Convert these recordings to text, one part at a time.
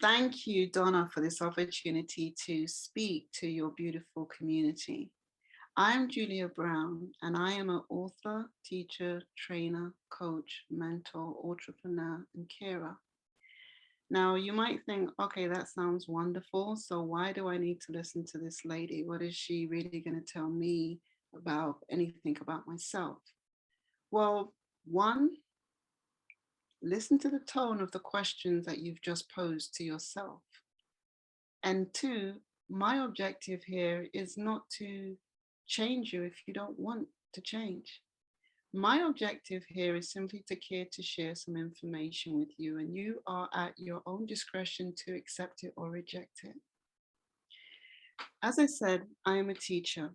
Thank you, Donna, for this opportunity to speak to your beautiful community. I'm Juliyah Brown, and I am an author, teacher, trainer, coach, mentor, entrepreneur, and carer. Now, you might think, okay, that sounds wonderful. So, why do I need to listen to this lady? What is she really going to tell me about anything about myself? Well, one, listen to the tone of the questions that you've just posed to yourself. And two, my objective here is not to change you if you don't want to change. My objective here is simply to care to share some information with you, and you are at your own discretion to accept it or reject it. As I said, I am a teacher,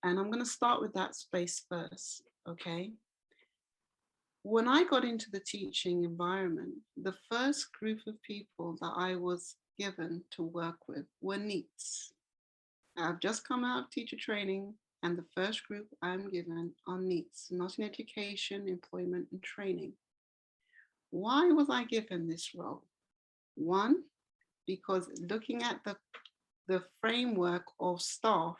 and I'm going to start with that space first, okay? When I got into the teaching environment, the first group of people that I was given to work with were NEETs. I've just come out of teacher training, and the first group I'm given are NEETs, not in education, employment, and training. Why was I given this role? One, because looking at the framework of staff,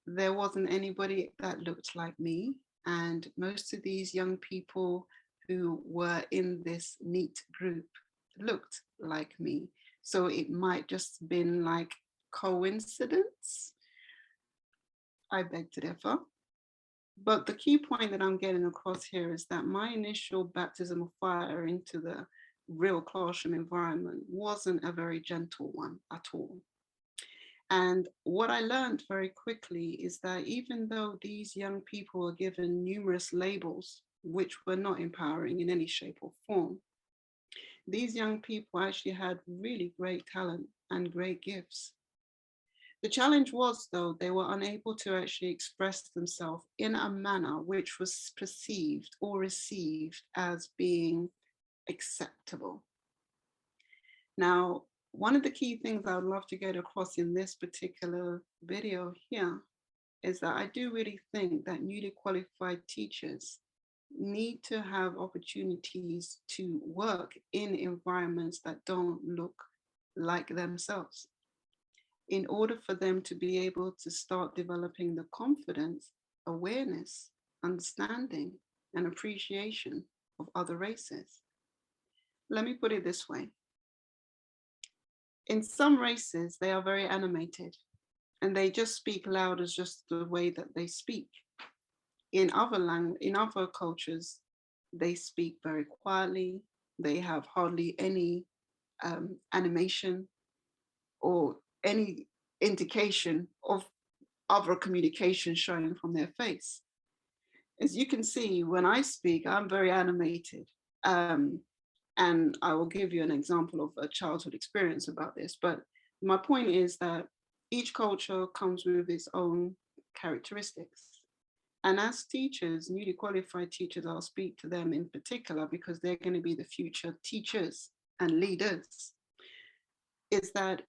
there wasn't anybody that looked like me. And most of these young people who were in this NEET group looked like me. So it might just been like coincidence. I beg to differ. But the key point that I'm getting across here is that my initial baptism of fire into the real classroom environment wasn't a very gentle one at all. And what I learned very quickly is that even though these young people were given numerous labels, which were not empowering in any shape or form, these young people actually had really great talent and great gifts. The challenge was, though, they were unable to actually express themselves in a manner which was perceived or received as being acceptable. Now, one of the key things I would love to get across in this particular video here is that I do really think that newly qualified teachers need to have opportunities to work in environments that don't look like themselves, in order for them to be able to start developing the confidence, awareness, understanding, and appreciation of other races. Let me put it this way. In some races, they are very animated and they just speak loud as just the way that they speak. In other cultures, they speak very quietly. They have hardly any animation or any indication of other communication showing from their face. As you can see, when I speak, I'm very animated. And I will give you an example of a childhood experience about this. But my point is that each culture comes with its own characteristics. And as teachers, newly qualified teachers, I'll speak to them in particular because they're going to be the future teachers and leaders, is that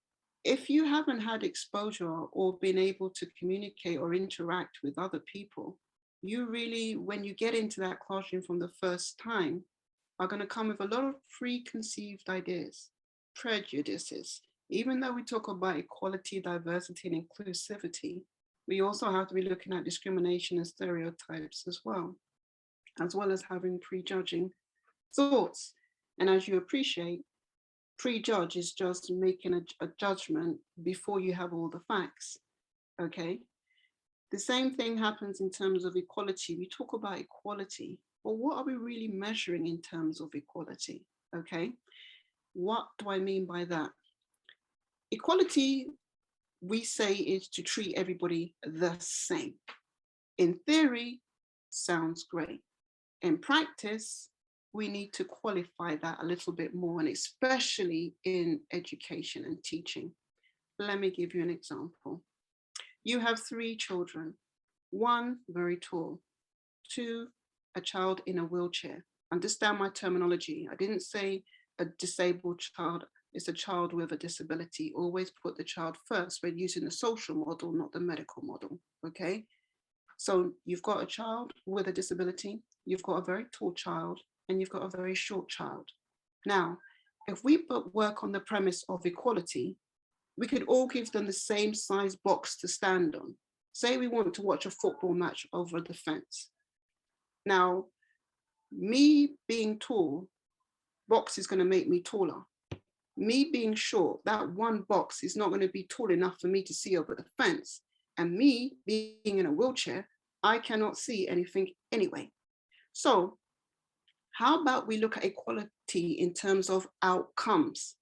if you haven't had exposure or been able to communicate or interact with other people, you really, when you get into that classroom from the first time, are going to come with a lot of preconceived ideas, prejudices. Even though we talk about equality, diversity, and inclusivity, we also have to be looking at discrimination and stereotypes as well as having prejudging thoughts. And as you appreciate, prejudge is just making a judgment before you have all the facts, okay? The same thing happens in terms of equality. We talk about equality, but what are we really measuring in terms of equality, okay? What do I mean by that? Equality, we say, is to treat everybody the same. In theory, sounds great. In practice, we need to qualify that a little bit more, and especially in education and teaching. Let me give you an example. You have 3 children. 1, very tall. 2, a child in a wheelchair. Understand my terminology. I didn't say a disabled child. It's a child with a disability. Always put the child first. We're using the social model, not the medical model, okay? So you've got a child with a disability, you've got a very tall child, and you've got a very short child. Now, if we work on the premise of equality, we could all give them the same size box to stand on. Say we want to watch a football match over the fence. Now, me being tall, box is going to make me taller. Me being short, that one box is not going to be tall enough for me to see over the fence. And me being in a wheelchair, I cannot see anything anyway. So how about we look at equality in terms of outcomes?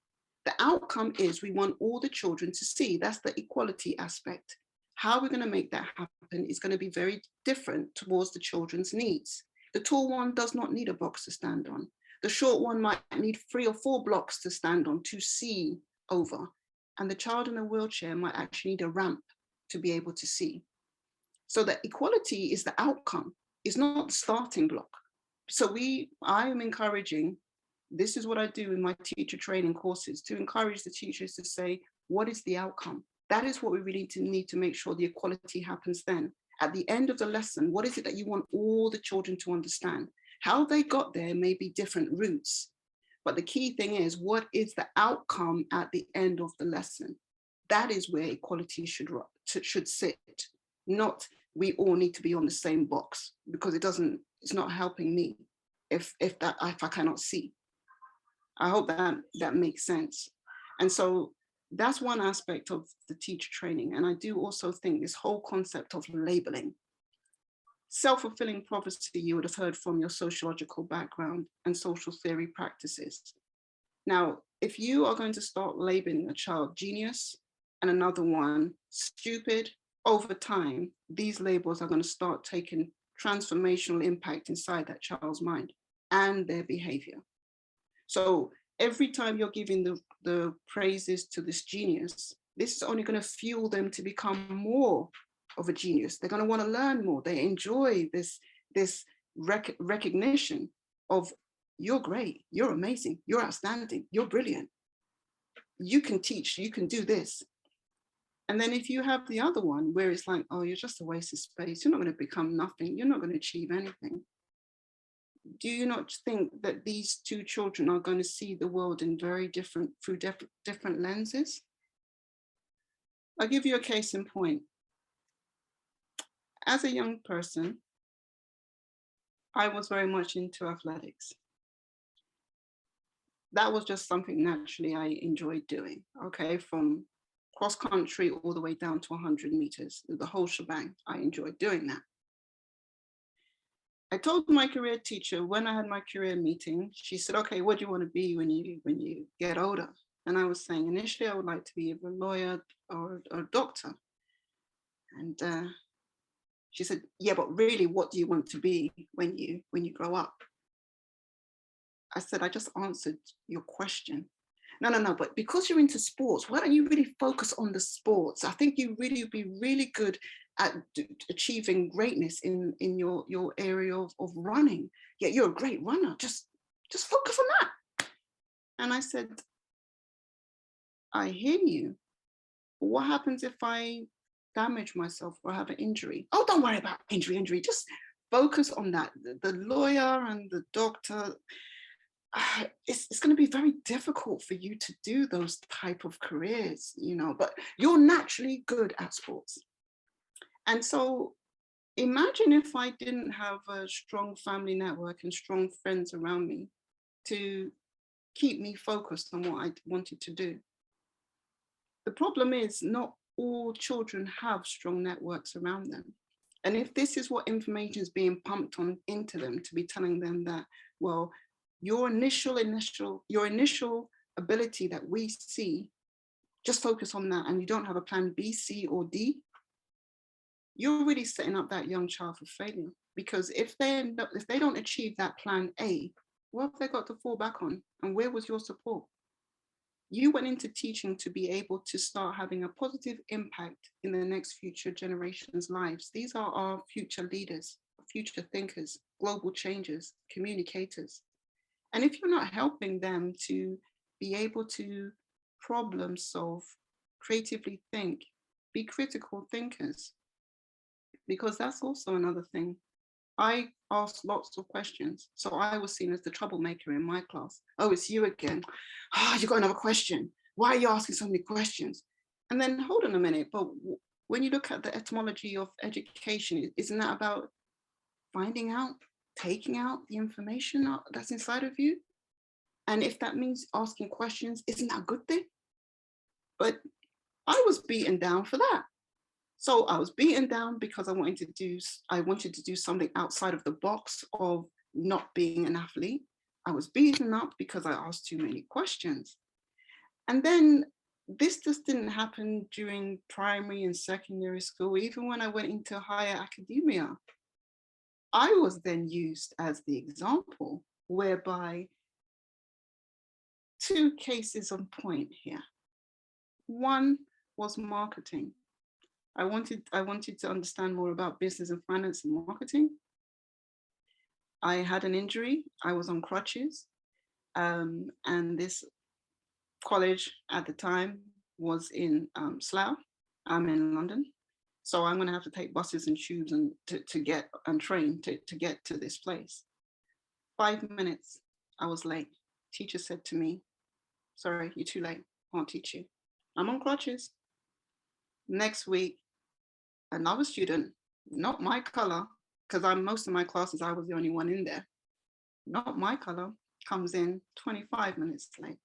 The outcome is we want all the children to see. That's the equality aspect. How we're going to make that happen is going to be very different towards the children's needs. The tall one does not need a box to stand on. The short one might need 3 or 4 blocks to stand on to see over. And the child in a wheelchair might actually need a ramp to be able to see. So that equality is the outcome, it's not the starting block. So I am encouraging, this is what I do in my teacher training courses, to encourage the teachers to say, what is the outcome? That is what we really need to make sure the equality happens then. At the end of the lesson, what is it that you want all the children to understand? How they got there may be different routes, but the key thing is, what is the outcome at the end of the lesson? That is where equality should sit, not we all need to be on the same box, because it's not helping me if I cannot see. I hope that makes sense. And so that's one aspect of the teacher training. And I do also think this whole concept of labeling, self-fulfilling prophecy, you would have heard from your sociological background and social theory practices. Now, if you are going to start labeling a child genius and another one stupid, over time, these labels are going to start taking transformational impact inside that child's mind and their behavior. So every time you're giving the praises to this genius, this is only going to fuel them to become more of a genius. They're going to want to learn more. They enjoy this recognition of, you're great, you're amazing, you're outstanding, you're brilliant, you can teach, you can do this. And then if you have the other one where it's like, oh, you're just a waste of space, you're not going to become nothing, you're not going to achieve anything. Do you not think that these two children are going to see the world in very different, through different lenses? I'll give you a case in point. As a young person, I was very much into athletics. That was just something naturally I enjoyed doing, okay, from cross country all the way down to 100 meters, the whole shebang. I enjoyed doing that. I told my career teacher when I had my career meeting, she said, okay, what do you want to be when you get older? And I was saying, initially, I would like to be a lawyer or a doctor. And she said, yeah, but really, what do you want to be when you grow up? I said, I just answered your question. No, but because you're into sports, why don't you really focus on the sports? I think you really would be really good at achieving greatness in your area of running. Yeah, you're a great runner. Just focus on that. And I said, I hear you. What happens if I damage myself or have an injury? Oh, don't worry about injury. Just focus on that. The lawyer and the doctor, it's going to be very difficult for you to do those type of careers, but you're naturally good at sports. And so imagine if I didn't have a strong family network and strong friends around me to keep me focused on what I wanted to do. The problem is not all children have strong networks around them. And if this is what information is being pumped into them, to be telling them that, well, your initial ability that we see, just focus on that, and you don't have a plan B, C, or D, you're really setting up that young child for failure. Because if they don't achieve that plan A, what have they got to fall back on? And where was your support? You went into teaching to be able to start having a positive impact in the next future generations' lives. These are our future leaders, future thinkers, global changers, communicators. And if you're not helping them to be able to problem solve, creatively think, be critical thinkers, because that's also another thing. I asked lots of questions. So I was seen as the troublemaker in my class. Oh, it's you again. Ah, you got another question. Why are you asking so many questions? And then hold on a minute. But when you look at the etymology of education, isn't that about finding out, taking out the information that's inside of you? And if that means asking questions, isn't that a good thing? But I was beaten down for that. So I was beaten down because I wanted to do something outside of the box of not being an athlete. I was beaten up because I asked too many questions. And then this just didn't happen during primary and secondary school. Even when I went into higher academia, I was then used as the example, whereby two cases on point here. One was marketing. I wanted to understand more about business and finance and marketing. I had an injury. I was on crutches. And this college at the time was in Slough. I'm in London. So I'm going to have to take buses and tubes and to get and train to get to this place. 5 minutes, I was late. Teacher said to me, sorry, you're too late. I can't teach you. I'm on crutches. Next week, another student, not my color, because most of my classes, I was the only one in there. Not my color, comes in 25 minutes late.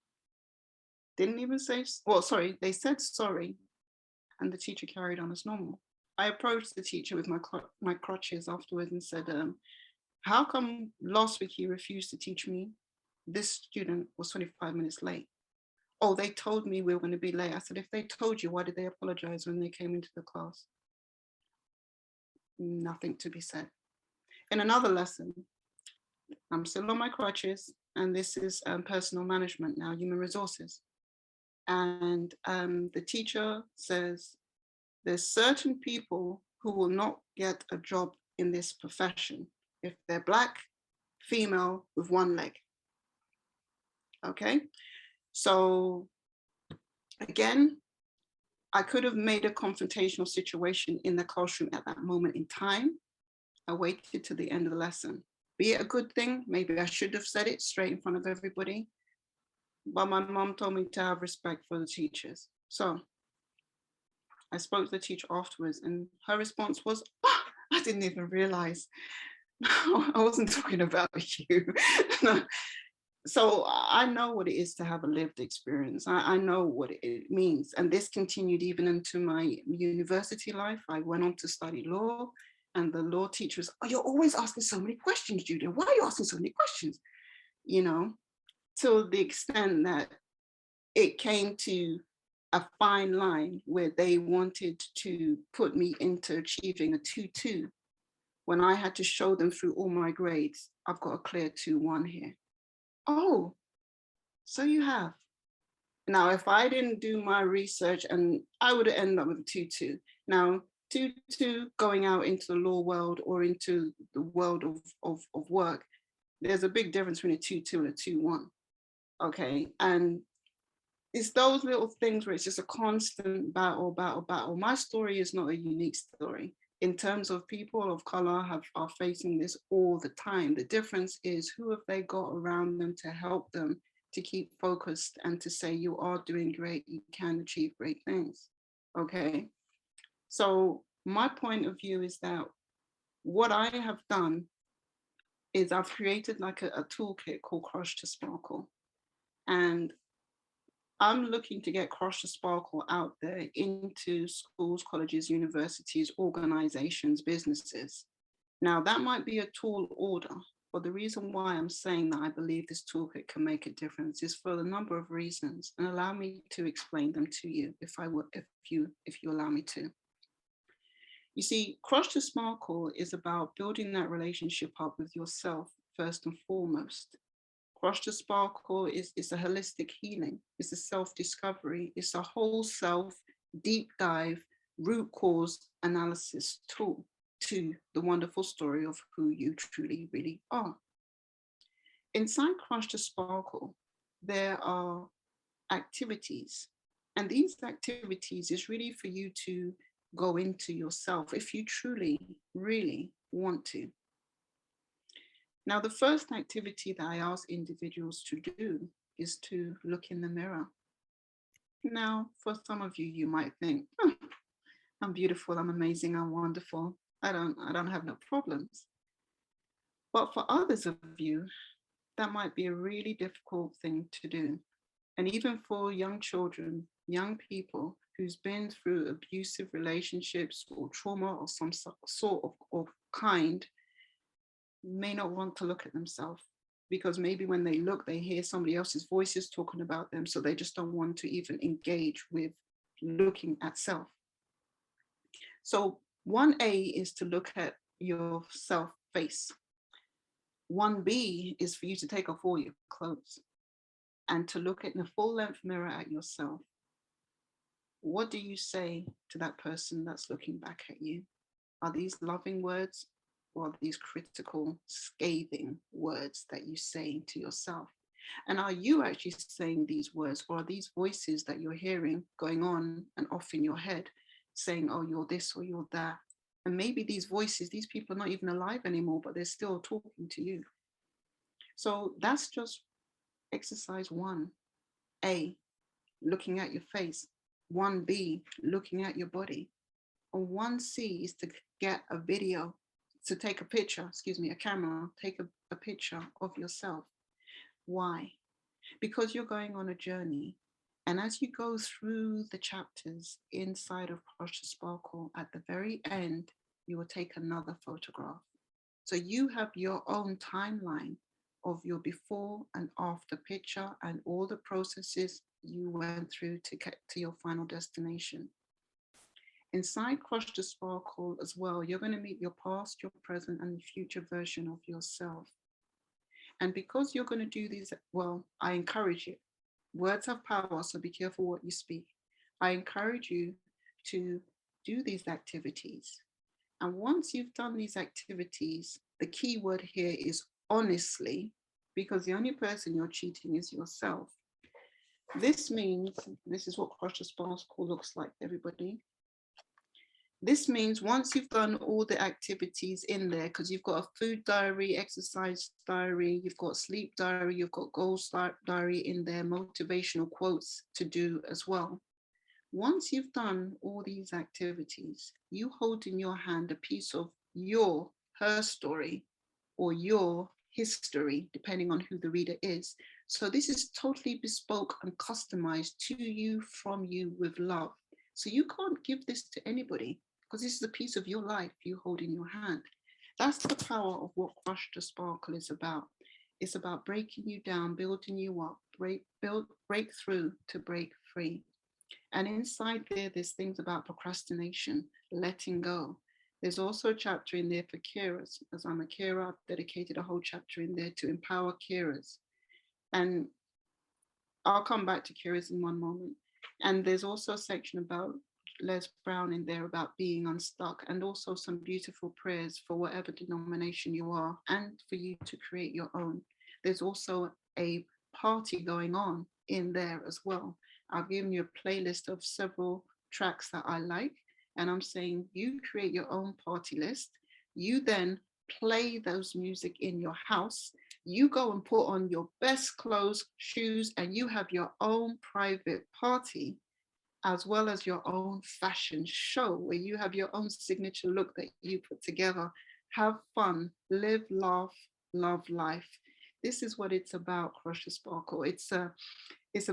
Didn't even say, well, sorry, they said sorry, and the teacher carried on as normal. I approached the teacher with my crutches afterwards and said, how come last week you refused to teach me? This student was 25 minutes late. Oh, they told me we were going to be late. I said, if they told you, why did they apologize when they came into the class? Nothing to be said. In another lesson, I'm still on my crutches, and this is personal management now, human resources. And the teacher says, there's certain people who will not get a job in this profession if they're Black, female, with one leg. Okay, so again, I could have made a confrontational situation in the classroom at that moment in time. I waited to the end of the lesson. Be it a good thing, maybe I should have said it straight in front of everybody, but my mom told me to have respect for the teachers. So I spoke to the teacher afterwards, and her response was, oh, I didn't even realize. I wasn't talking about you. So I know what it is to have a lived experience. I know what it means. And this continued even into my university life. I went on to study law, and the law teacher was, oh, you're always asking so many questions, Julia. Why are you asking so many questions? You know, to the extent that it came to a fine line where they wanted to put me into achieving a 2-2 when I had to show them through all my grades, I've got a clear 2-1 here. Oh, so you have. Now, if I didn't do my research, and I would have ended up with a 2-2. Now, 2-2 going out into the law world or into the world of work, there's a big difference between a 2-2 and a 2-1. Okay, and it's those little things where it's just a constant battle. My story is not a unique story. In terms of people of color are facing this all the time. The difference is who have they got around them to help them to keep focused and to say you are doing great, you can achieve great things. Okay. So my point of view is that what I have done is I've created like a toolkit called Crush to Sparkle. And I'm looking to get Crush to Sparkle out there into schools, colleges, universities, organizations, businesses. Now, that might be a tall order, but the reason why I'm saying that I believe this toolkit can make a difference is for a number of reasons, and allow me to explain them to you if you allow me to. You see, Crush to Sparkle is about building that relationship up with yourself first and foremost. Crush to Sparkle is a holistic healing. It's a self-discovery. It's a whole self, deep dive, root cause analysis tool to the wonderful story of who you truly, really are. Inside Crush to Sparkle, there are activities. And these activities is really for you to go into yourself if you truly, really want to. Now, the first activity that I ask individuals to do is to look in the mirror. Now, for some of you, you might think, "Oh, I'm beautiful, I'm amazing, I'm wonderful. I don't have no problems." But for others of you, that might be a really difficult thing to do. And even for young children, young people who's been through abusive relationships or trauma or some sort of or kind, may not want to look at themselves, because maybe when they look, they hear somebody else's voices talking about them. So they just don't want to even engage with looking at self. So 1A is to look at your self face. 1B is for you to take off all your clothes and to look in a full length mirror at yourself. What do you say to that person that's looking back at you? Are these loving words, or are these critical, scathing words that you say to yourself? And are you actually saying these words, or are these voices that you're hearing going on and off in your head saying, oh, you're this or you're that? And maybe these voices, these people are not even alive anymore, but they're still talking to you. So that's just exercise 1A, looking at your face. 1B, looking at your body. And 1C is to get a video, to take a picture, a camera, take a picture of yourself. Why? Because you're going on a journey. And as you go through the chapters inside of Crush the Sparkle, at the very end, you will take another photograph. So you have your own timeline of your before and after picture and all the processes you went through to get to your final destination. Inside Crush the Sparkle as well, you're going to meet your past, your present, and future version of yourself. And because you're going to do these, well, I encourage you. Words have power, so be careful what you speak. I encourage you to do these activities. And once you've done these activities, the key word here is honestly, because the only person you're cheating is yourself. This means, this is what Crush the Sparkle looks like, everybody. This means once you've done all the activities in there, because you've got a food diary, exercise diary, you've got sleep diary, you've got goals diary in there, motivational quotes to do as well. Once you've done all these activities, you hold in your hand a piece of her story, or your history, depending on who the reader is. So this is totally bespoke and customized to you, from you, with love. So you can't give this to anybody, because this is a piece of your life you hold in your hand. That's the power of what Crush the Sparkle is about. It's about breaking you down, building you up, break through to break free. And inside there's things about procrastination, letting go. There's also a chapter in there for carers. As I'm a carer, I've dedicated a whole chapter in there to empower carers. And I'll come back to carers in one moment. And there's also a section about Les Brown in there about being unstuck, and also some beautiful prayers for whatever denomination you are, and for you to create your own. There's also a party going on in there as well. I've given you a playlist of several tracks that I like, and I'm saying you create your own party list. You then play those music in your house. You go and put on your best clothes, shoes, and you have your own private party, as well as your own fashion show where you have your own signature look that you put together. Have fun, live, laugh, love life. This is what it's about, Crush the Sparkle. It's a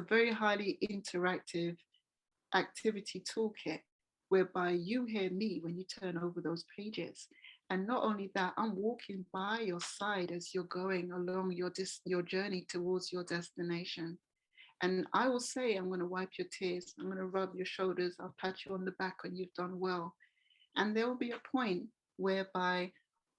very highly interactive activity toolkit, whereby you hear me when you turn over those pages. And not only that, I'm walking by your side as you're going along your journey towards your destination. And I will say, I'm going to wipe your tears. I'm going to rub your shoulders. I'll pat you on the back when you've done well. And there will be a point whereby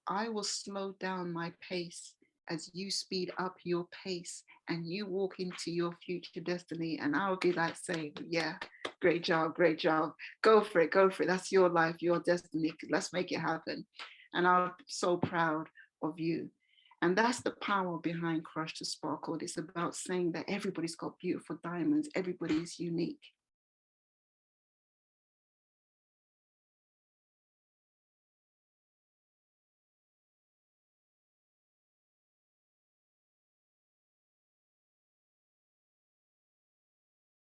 I will slow down my pace as you speed up your pace and you walk into your future destiny. And I'll be like saying, yeah, great job, great job. Go for it, go for it. That's your life, your destiny. Let's make it happen. And I'm so proud of you. And that's the power behind Crush the Sparkle. It's about saying that everybody's got beautiful diamonds. Everybody's unique.